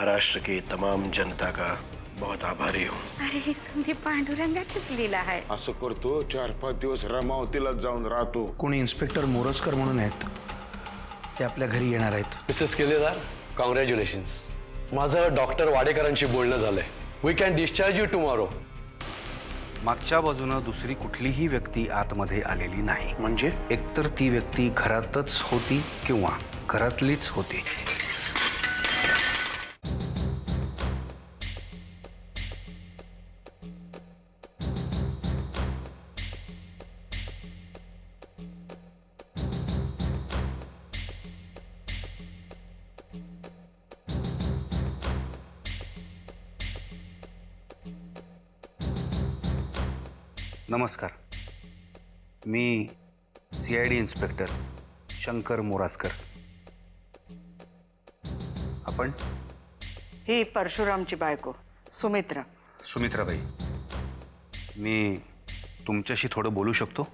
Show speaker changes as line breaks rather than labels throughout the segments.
महाराष्ट्र की तमाम जनता का बहुत आभारी हूँ।
अरे ही संदीप पांडुरंगाचीच लीला आहे.
असं करतो 4-5 दिवस रमावतीला जाऊन राहतो.
कोणी इन्स्पेक्टर मोरजकर म्हणून आहेत, ते आपल्या घरी येणार आहेत.
Mrs Keledar, congratulations. माझं डॉक्टर वाडेकरांशी बोलणं झालंय. We can discharge you tomorrow.
मागच्या बाजूनं दुसरी कुठलीही व्यक्ती आतमध्ये आलेली नाही.
म्हणजे
एकतर ती व्यक्ती घरातच होती किंवा घरातलीच होती. नमस्कार, मी CID इन्स्पेक्टर शंकर मोराजकर. आपण?
ही परशुरामची बायको सुमित्रा.
सुमित्राबाई, मी तुमच्याशी थोडं बोलू शकतो?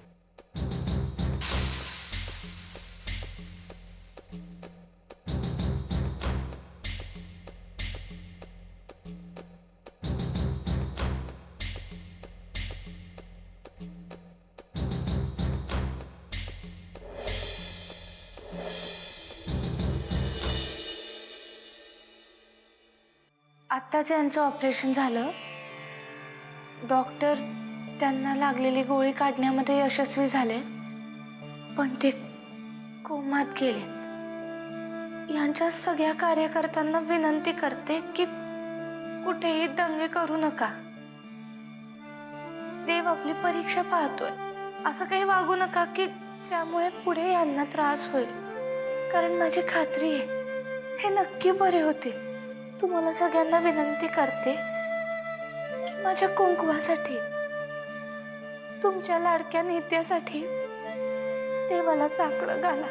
आत्ताच यांचं ऑपरेशन झालं. डॉक्टर त्यांना लागलेली गोळी काढण्यामध्ये यशस्वी झाले, पण ते कोमात गेले. यांच्या सगळ्या कार्यकर्त्यांना विनंती करते की कुठेही दंगे करू नका. देव आपली परीक्षा पाहतोय. असं काही वागू नका की ज्यामुळे पुढे यांना त्रास होईल, कारण माझी खात्री आहे हे नक्की बरे होतील. तुम्हाला सगळ्यांना विनंती करते की माझ्या कुंकवासाठी, तुमच्या लाडक्या नेत्यासाठी देवाला साकडं घाला.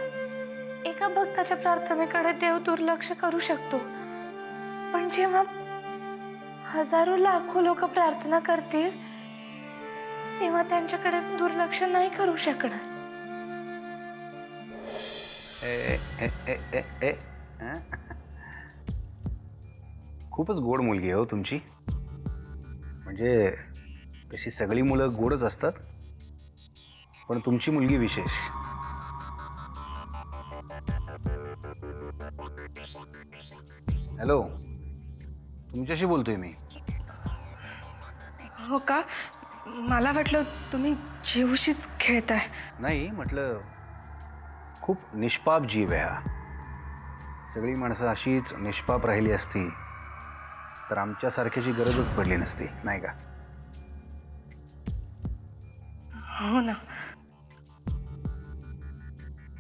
एका भक्ताच्या प्रार्थनेकडे देव दुर्लक्ष करू शकतो, पण जेव्हा हजारो लाखो लोक प्रार्थना करतील तेव्हा त्यांच्याकडे दुर्लक्ष नाही करू शकणार.
खूपच गोड मुलगी आहे हो तुमची. म्हणजे तशी सगळी मुलं गोडच असतात, पण तुमची मुलगी विशेष. हॅलो, तुमच्याशी बोलतोय मी.
हो का? मला वाटलं तुम्ही जीवशीच खेळताय.
नाही, म्हटलं खूप निष्पाप जीव आहे हा. सगळी माणसं अशीच निष्पाप राहिली असती तर आमच्यासारख्याची गरजच पडली नसती, नाही का?
हो ना.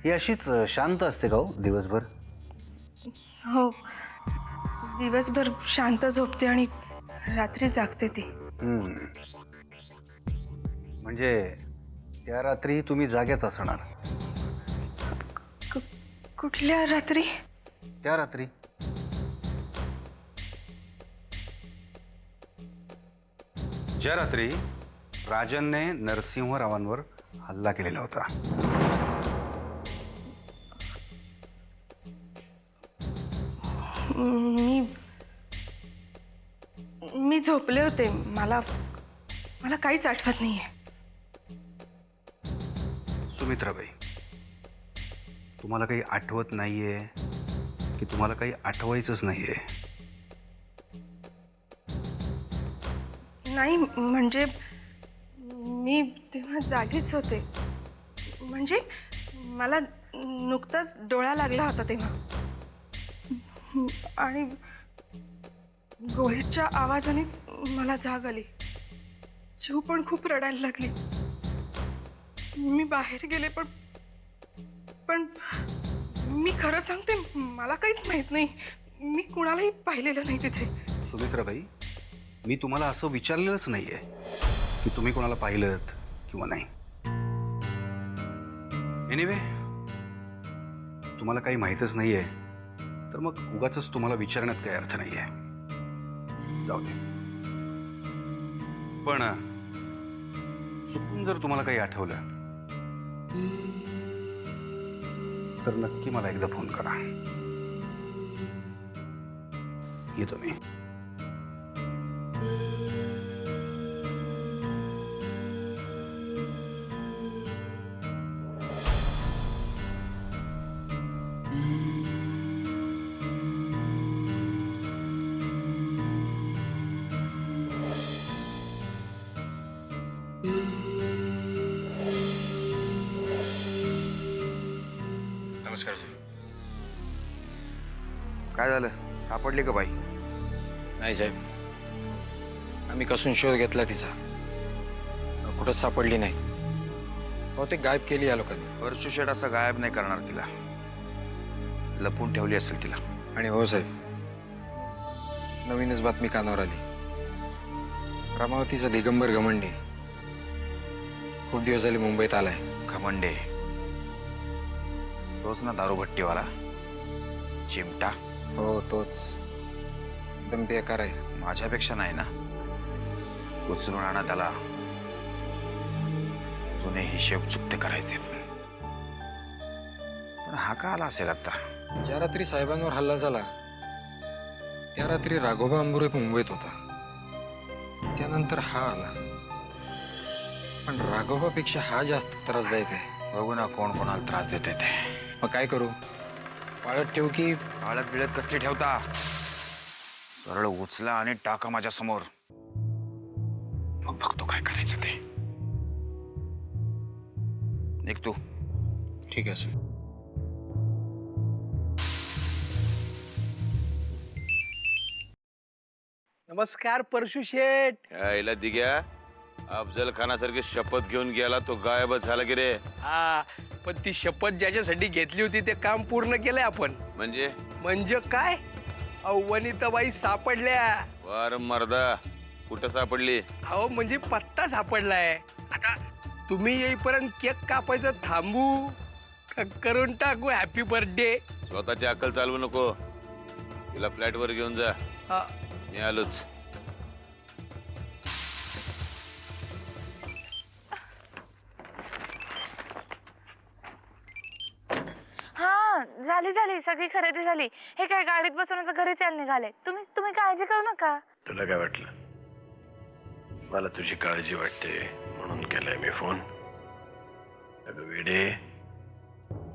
ही अशीच शांत असते का हो दिवसभर?
हो, दिवसभर शांत झोपते आणि रात्री जागते ती.
म्हणजे त्या रात्री तुम्ही जाग्याच असणार?
कुठल्या रात्री?
त्या रात्री ज्या रात्री राजनने नरसिंहरावांवर हल्ला केलेला होता.
मी झोपले होते. मला काहीच आठवत नाहीये.
सुमित्राबाई, तुम्हाला काही आठवत नाहीये की तुम्हाला काही आठवायचंच नाहीये?
नाही, म्हणजे मी तेव्हा जागीच होते. म्हणजे मला नुकताच डोळा लागला होता तेव्हा, आणि गोळीच्या आवाजानेच मला जाग आली. जीव पण खूप रडायला लागली. मी बाहेर गेले, पण मी खरं सांगते, मला काहीच माहित नाही. मी कुणालाही पाहिलेलं नाही तिथे.
सुमित्राबाई, मी तुम्हाला असं विचारलेलंच नाहीये की तुम्ही कोणाला पाहिलं किंवा नाही. एनिवे, तुम्हाला काही माहीतच नाहीये तर मग उगाचच तुम्हाला विचारण्यात काही अर्थ नाहीये. जाऊ दे. पण चुकून जर तुम्हाला काही आठवलं तर नक्की मला एकदा फोन करा. येतो मी.
नमस्कार जी.
काय झालं, सापडली का बाई?
नाही साहेब, आम्ही कसून शोध घेतला तिचा, कुठंच सापडली नाही. बहुतेक गायब केली या लोकांनी.
परशू शेट असं गायब नाही करणार तिला, लपून ठेवली असेल तिला.
आणि हो साहेब, नवीनच बातमी कानावर आली. रमावतीचा दिगंबर घमंडी खूप दिवस झाले मुंबईत आलाय.
घमंडे तोच ना दारूभट्टीवाला चिमटा?
हो तोच. एकदम बेकार आहे.
माझ्यापेक्षा नाही ना. उचलून आणा त्याला, जुने हिशेब चुकते करायचे. पण हा का आला असेल आता?
ज्या रात्री साहेबांवर हल्ला झाला त्या रात्री राघोबा अंबुरे मुंबईत होता. त्यानंतर हा आला. पण राघोबापेक्षा हा जास्त त्रासदायक आहे.
बघू ना कोण कोणाला त्रास देते ते.
मग काय करू? पाळत ठेवू की?
हळद बिळत कसली ठेवता? सरळ उचला आणि टाका माझ्या समोर, मग बघतो काय करायचं ते. निघ तू.
ठीक आहे सर.
नमस्कार परशू शेठ.
यायला दिग्या, अफजल खानासारखी शपथ घेऊन गेला तो गायबच झाला की रे.
हा, पण ती शपथ ज्याच्यासाठी घेतली होती ते काम पूर्ण केलंय आपण. म्हणजे काय? वनिताबाई सापडल्या.
वार मर्दा, कुठं सापडली?
अहो म्हणजे पत्ता सापडलाय. आता तुम्ही येईपर्यंत केक कापायचं थांबू का करून टाकू हॅपी बर्थडे?
स्वतःची अक्कल चालवू नको. तिला फ्लॅट वर घेऊन जा.
हा,
मी आलोच.
हा, झाली झाली सगळी खरेदी झाली. हे काय गाडीत बसून आता घरी चाल निघाले. तुम्ही काळजी करू नका.
तुला काय वाटलं? मला तुझी काळजी वाटते म्हणून केलाय मी फोन. अगं वेडे,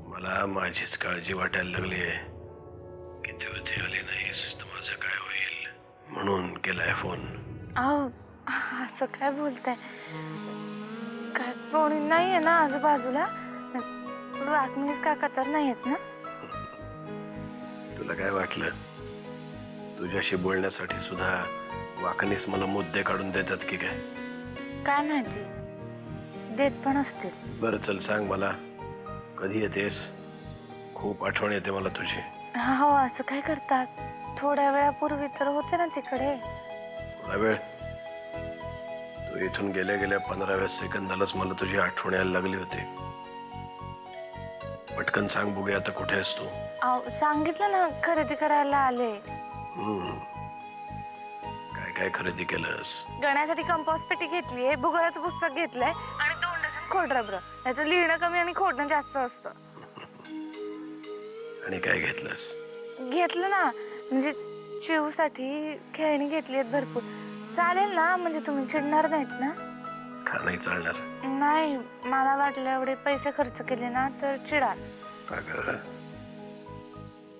मला माझीच काळजी वाटायला लागली आहे. किती होती आली नाहीस तर माझं काय होईल म्हणून केलाय फोन.
अहो असं काय बोलताय? काय कोणी नाहीये ना आजूबाजूला? वाकमीस काका तर नाहीयेत ना?
तुला काय वाटलं? तुझ्याशी बोलण्यासाठी सुद्धा वाकणीस मला मुद्दे काढून देतात की काय?
काय माहिती, देत पण असतील.
बरं चल सांग मला, कधी येतेस? खूप आठवण येते मला तुझी.
हो, असं काय करतात? थोड्या वेळापूर्वी तर होते ना तिकडे.
थोडा वेळ? तू इथून गेल्या गेल्या 15व्या सेकंदालाच मला तुझी आठवण यायला लागली होती. पटकन सांग बघूया आता कुठे आहेस तू?
अहो सांगितलं ना, खरेदी करायला आले.
काय काय खरेदी केलंस?
गण्यासाठी कंपास पेटी घेतलीये, भूगोलाचं पुस्तक घेतलंय आणि 2 डझन खोडरबर. त्याचं लिहिणं कमी आणि खोडणं जास्त असतं.
आणि काय घेतलंस?
घेतलं ना, म्हणजे चिवसाठी खेळणी घेतली आहेत भरपूर. चालेल ना? म्हणजे तुम्ही चिडणार नाहीत ना?
का नाही चालणार?
नाही, मला वाटलं एवढे पैसे खर्च केले ना तर चिडाल.
अगं,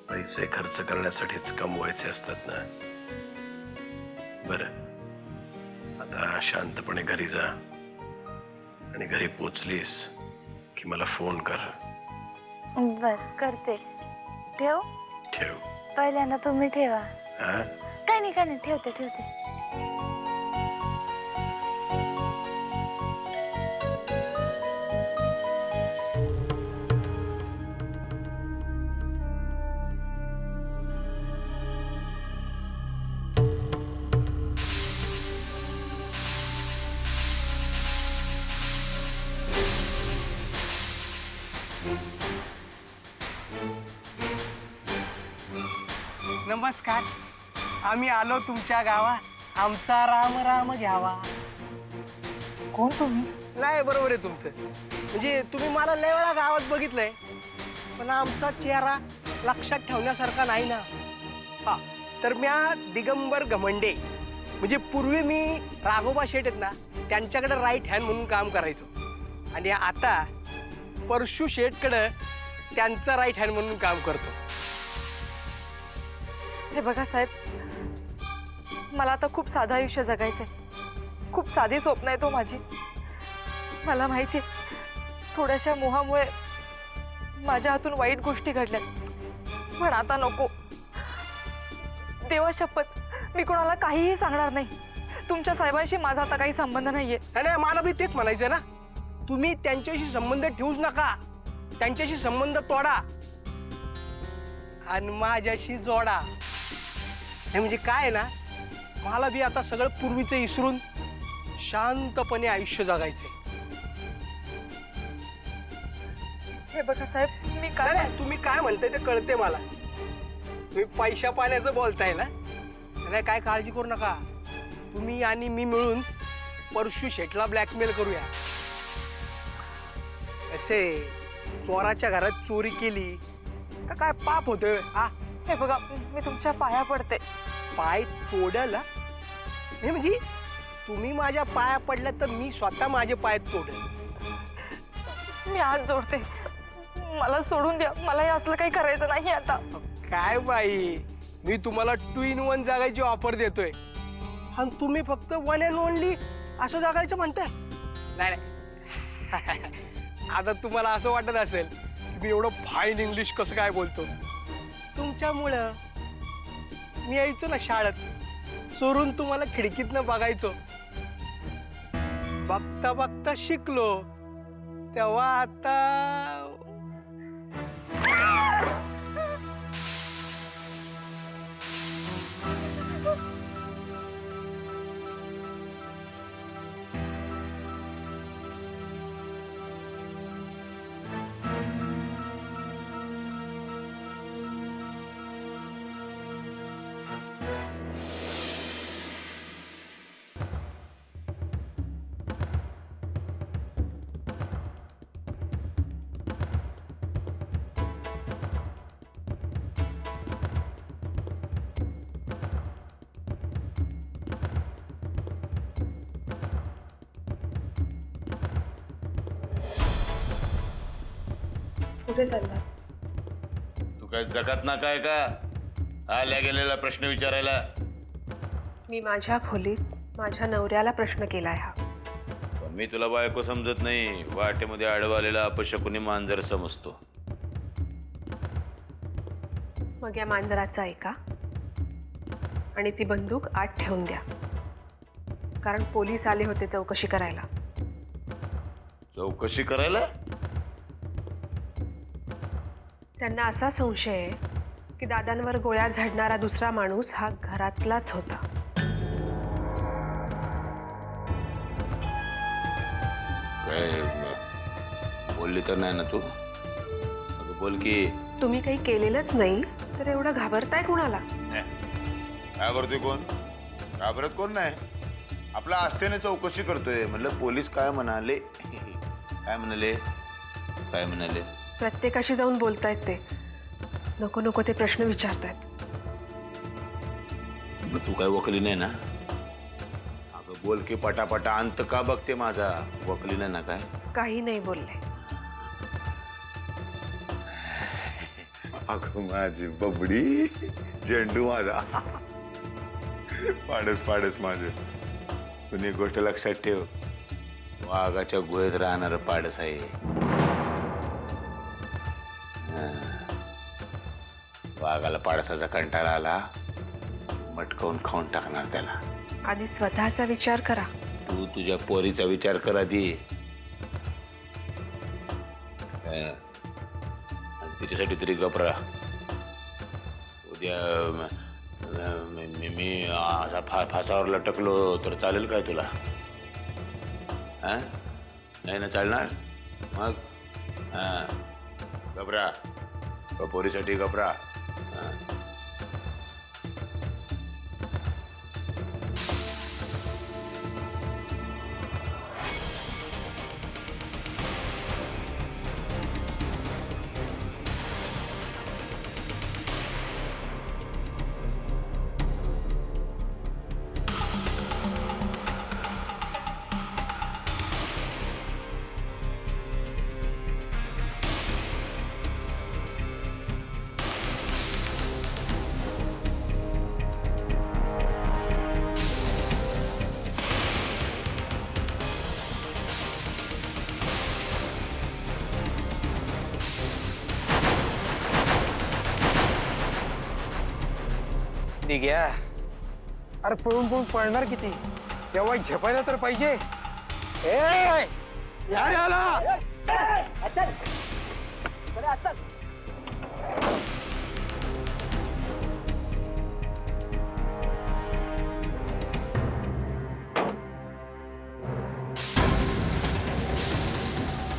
पैसे खर्च करण्यासाठीच कमवायचे असतात ना. बरं, आता शांतपणे घरी जा आणि घरी पोचलीस की मला फोन कर.
बर, करते. ठेव?
ठेव.
पहिल्यांदा तुम्ही ठेवा.
हा?
काही नाही, ठेवते.
नमस्कार. आम्ही आलो तुमच्या गावा, आमचा राम राम घ्यावा.
कोण तुम्ही?
नाही, बरोबर आहे तुमचं. म्हणजे तुम्ही मला लय वेळा गावात बघितलंय, पण आमचा चेहरा लक्षात ठेवण्यासारखा नाही ना. हा, तर म्या दिगंबर घमंडे म्हणजे पूर्वी मी राघोबा शेठ आहेत ना त्यांच्याकडे राईट हँड म्हणून काम करायचो आणि आता परशू शेठकडे त्यांचा राईट हँड म्हणून काम करतो.
हे बघा साहेब, मला आता खूप साधं आयुष्य जगायचंय. खूप साधी स्वप्न आहेत हो माझी. मला माहिती आहे थोड्याशा मोहामुळे माझ्या हातून वाईट गोष्टी घडल्यात, पण आता नको. देवा शपथ, मी कोणाला काहीही सांगणार नाही. तुमच्या साहेबांशी माझा आता काही संबंध नाहीये.
नाही मला बी तेच म्हणायचं ना, तुम्ही त्यांच्याशी संबंध ठेवूच नका, त्यांच्याशी संबंध तोडा आणि माझ्याशी जोडा. हे म्हणजे काय आहे ना, मला बी आता सगळं पूर्वीचं इसरून शांतपणे आयुष्य जगायचंय.
हे बघा साहेब, मी काय
नाही, तुम्ही काय म्हणताय ते कळते मला. तुम्ही पैशा पाण्याचं बोलताय ना, नाही काय काळजी करू नका. तुम्ही आणि मी मिळून परशू शेठला ब्लॅकमेल करूया. असे चोराच्या घरात चोरी केली का काय पाप होतोय? हा,
हे बघा, मी तुमच्या पाया पडते.
पाय तोडला हे म्हणजे तुम्ही माझ्या पाया पडल्या तर मी स्वतः माझे पाय तोडेल.
मी हात जोडते, मला सोडून द्या. मला हे असलं काही करायचं नाही आता.
काय बाई, मी तुम्हाला 2 in 1 जागायची ऑफर देतोय आणि तुम्ही फक्त 1 and only असं जागायचं म्हणताय. नाही आता तुम्हाला असं वाटत असेल की मी एवढं फाईन इंग्लिश कसं काय बोलतो. तुमच्यामुळं मी यायचो ना शाळेत, चोरून तुम्हाला खिडकीतनं बघायचो. बघता बघता शिकलो, तेव्हा आता
कुठे चालला?
तू काय जगात ना काय का आल्या गेलेला प्रश्न विचारायला?
मी माझ्या खोलीत माझ्या नवऱ्याला प्रश्न केलाय हा.
पण मी तुला बायको समजत नाही, वाटेमध्ये आडवालेला अपशकुनी मांजर समजतो.
मग या मांजराचा ऐका आणि ती बंदूक आत ठेवून द्या, कारण पोलीस आले होते चौकशी करायला.
चौकशी करायला?
त्यांना असा संशय आहे की दादांवर गोळ्या झाडणारा दुसरा माणूस हा घरातलाच होता.
काय बोलली तर नाही ना तू? अगं बोल की.
तुम्ही काही केलेलंच नाही तर एवढं घाबरताय कुणाला?
घाबरतोय कोण? घाबरत कोण नाही. आपल्या आस्थेने चौकशी करतोय. म्हणलं पोलीस काय म्हणाले, काय म्हणाले, काय म्हणाले?
प्रत्येकाशी जाऊन बोलतायत ते. नको नको ते प्रश्न विचारतायत.
मग तू काय वकली नाही ना? अगं बोल की पटापटा. अंत का बघते माझा? वकली नाही ना? काय
काही नाही बोलले.
अगं माझी बबडी, झेंडू माझा, पाडस पाडस माझं. तुम्ही एक गोष्ट लक्षात ठेव, वाघाच्या गुहेत राहणार पाडस आहे. वाघाला पाडसाचा कंटाळा आला, मटकवून खाऊन टाकणार त्याला.
आधी स्वतःचा विचार करा.
तू तुझ्या पोरीचा विचार कर आधी. तिच्यासाठी तरी गपरा. उद्या मी असा फासावर लटकलो तर चालेल काय तुला? हा, नाही ना चालणार? मग घबरा, पोरीसाठी घबरा.
दिग्या, अरे पळून पळून पळणार किती, तेव्हा झेपायला तर पाहिजे. ए यार आला.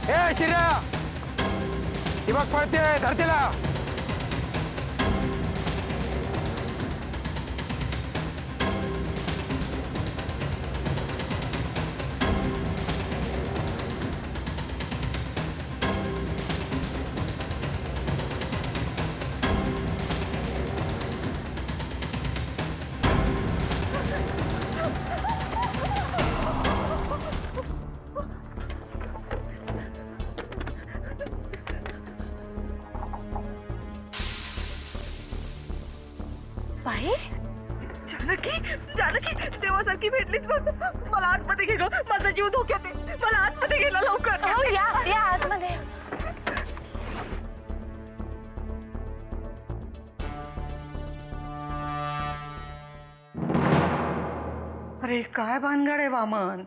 ए चिऱ्या, ती बघ पळते, धरतीला.
बाई,
जानकी, जानकी, देवासारखी भेटलीच बघ. मला आतमध्ये घे ग, माझा जीव धोक्यात आहे. मला आतमध्ये गेला लवकर.
हो, या आतमध्ये.
अरे काय भानगड आहे वामन,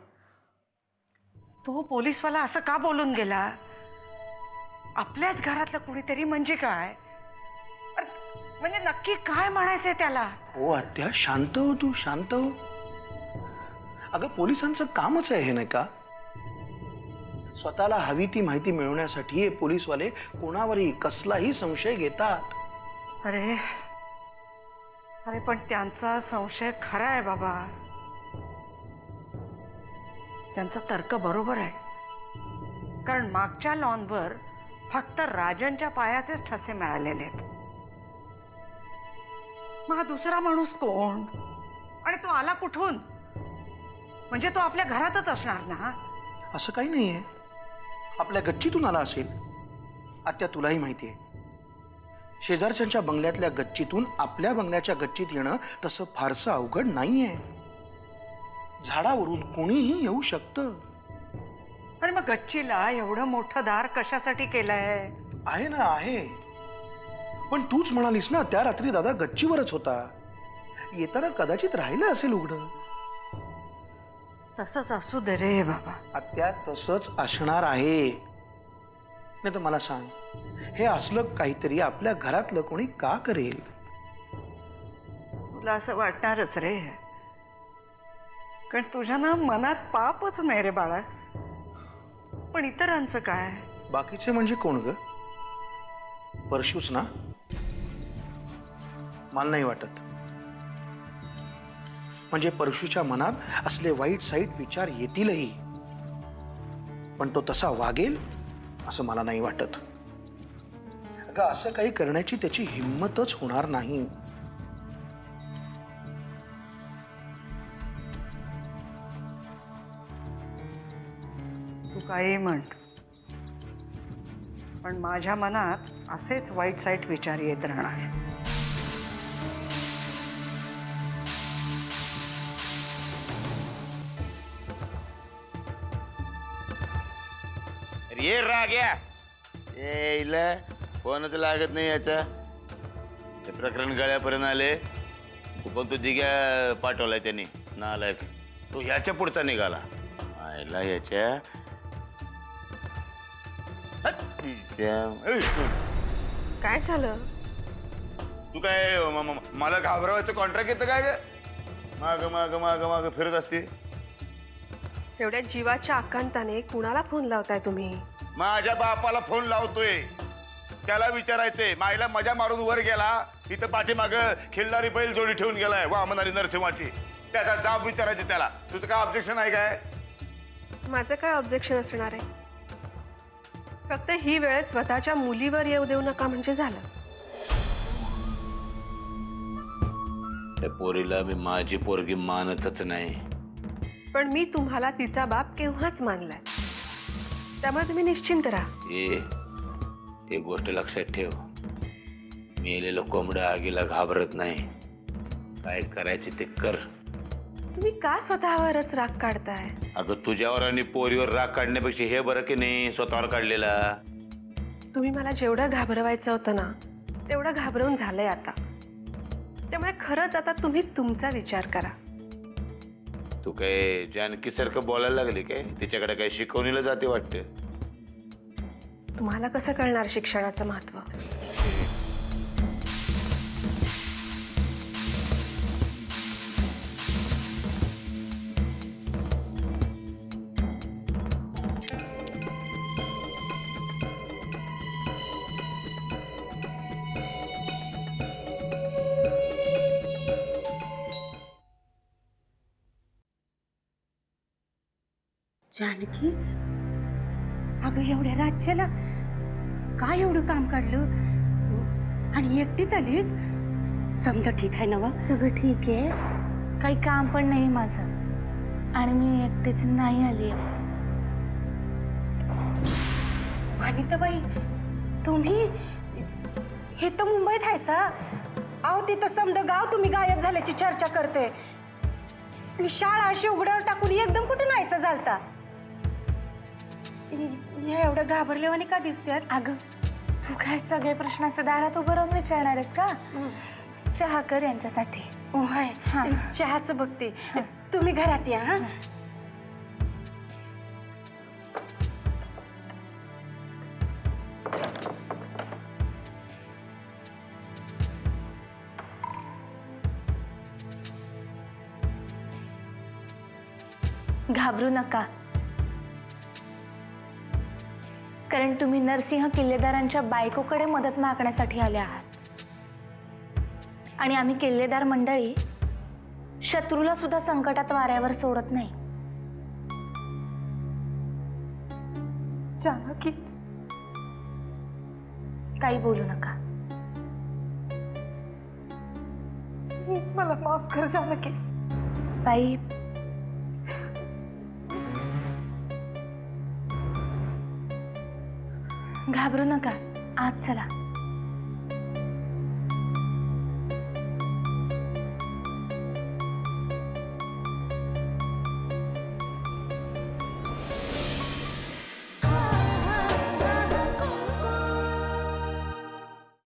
तो पोलीसवाला असं का बोलून गेला? आपल्याच घरातलं कुणीतरी म्हणजे काय? अरे, म्हणजे नक्की काय म्हणायचंय त्याला?
हो आत्या, शांत हो तू, शांत हो. अगं पोलिसांचं कामच आहे हे, नाही का? स्वतःला हवी ती माहिती मिळवण्यासाठी हे पोलीसवाले कोणावरही कसलाही संशय घेतात.
अरे अरे पण त्यांचा संशय खरा आहे बाबा. त्यांचा तर्क बरोबर आहे, कारण मागच्या लॉनवर फक्त राजनच्या पायाचेच ठसे मिळालेले आहेत. मग हा दुसरा माणूस कोण आणि तो आला कुठून? म्हणजे तो आपल्या घरातच असणार ना?
असं काही नाहीये, आपल्या गच्चीतून आला असेल. आत्या तुलाही माहिती आहे, शेजारच्या बंगल्यातल्या गच्चीतून आपल्या बंगल्याच्या गच्चीत येणं तसं फारसं अवघड नाहीये. झाडावरून कोणीही येऊ शकतं.
अरे मग गच्चीला एवढं मोठं दार कशासाठी केलंय?
आहे ना, आहे. पण तूच म्हणालीस ना त्या रात्री दादा गच्चीवरच होता, येताना कदाचित राहिलं असेल उघडं.
तसंच असू दे रे बाबा.
आत्या तसंच असणार आहे. नाही तर मला सांग, हे असलं काहीतरी आपल्या घरातलं कोणी का करेल?
तुला असं वाटणारच रे, कारण तुझ्या ना मनात पापच नाही रे बाळा. पण इतरांचं काय?
बाकीचे म्हणजे कोण ग? परशूच ना? मला नाही वाटत. म्हणजे परशूच्या मनात असले वाईट साईट विचार येतीलही, पण तो तसा वागेल असं मला नाही वाटत. अगं असं काही करण्याची त्याची हिंमतच होणार नाही.
तू काही म्हण, पण माझ्या मनात असेच वाईट साईट विचार येत राहणार.
ये राग्या, ए इला कोणच लागत नाही याचा. ते प्रकरण गळ्यापर्यंत आले, तू पण तो दिग्या पाठवलाय त्यांनी नालायक. तो ह्याच्या पुढचा निघाला. आयला याच्या
काय झालं?
तू काय मला घाबरवायचं कॉन्ट्रॅक्ट येतं काय ग? माग माग माग माग फिरत असते.
तेवढ्या जीवाच्या आकांताने कुणाला फोन लावताय तुम्ही?
माझ्या बापाला फोन लावतोय. त्याला विचारायचंय, माईला मजा मारून वर गेला, इथं पाठीमाग खिल्लारी बैल जोडी ठेवून गेलाय वामनारी नरसिंहाची. त्याचा जाब विचारायचे त्याला. तुझं काय ऑब्जेक्शन आहे काय?
माझं काय ऑब्जेक्शन असणार आहे? फक्त ही वेळ स्वतःच्या मुलीवर येऊ देऊ नका म्हणजे झालं.
त्या पोरीला मी माझी पोरगी मानतच नाही.
पण मी तुम्हाला तिचा बाप केव्हाच मानलाय, त्यामुळे तुम्ही निश्चिंत राहा.
एक गोष्ट लक्षात ठेव, मेलेलं कोंबडं आगीला घाबरत नाही. काय करायचे ते कर.
तुम्ही का स्वतःवरच राग काढताय?
अगं तुझ्यावर आणि पोरीवर राग काढण्यापेक्षा हे बरं की नाही स्वतःवर काढलेला.
तुम्ही मला जेवढं घाबरवायचं होतं ना, तेवढं घाबरवून झालंय आता. त्यामुळे खरंच आता तुम्ही तुमचा विचार करा.
तू काय जानकी सारखं बोलायला लागली काय? तिच्याकडे काय शिकवणीला जाते वाटतं.
तुम्हाला कसं कळणार शिक्षणाचं महत्व?
जानकी, अगं एवढ्या राज्याला काय एवढं काम काढलं आणि एकटीच आलीस? समजा ठीक आहे ना?
सगळं ठीक आहे, काही काम पण नाही माझं आणि मी एकटीच नाही आली.
अनिताबाई, तुम्ही हे तर मुंबईत आहे सा? अहो तिथं समजा गाव तुम्ही गायब झाल्याची चर्चा करते. आणि शाळा अशी उघड्यावर टाकून एकदम कुठे नाहीसा झालता? एवढं घाबरलेवानी का दिसते?
अगं तू काय सगळे प्रश्न असं दारात उभं राहून विचारणार आहेस का? चहा कर यांच्यासाठी.
होय, चहाचं बघते. तुम्ही घरात या. हा,
घाबरू नका, कारण तुम्ही नरसिंह किल्लेदारांच्या बायकोकडे मदत मागण्यासाठी आले आहात आणि आम्ही किल्लेदार मंडळी शत्रूला सुद्धा संकटात वाऱ्यावर सोडत नाही.
जानकी,
काही बोलू नका.
मला माफ कर जानकी.
बाई, घाबरू नका, आत चला.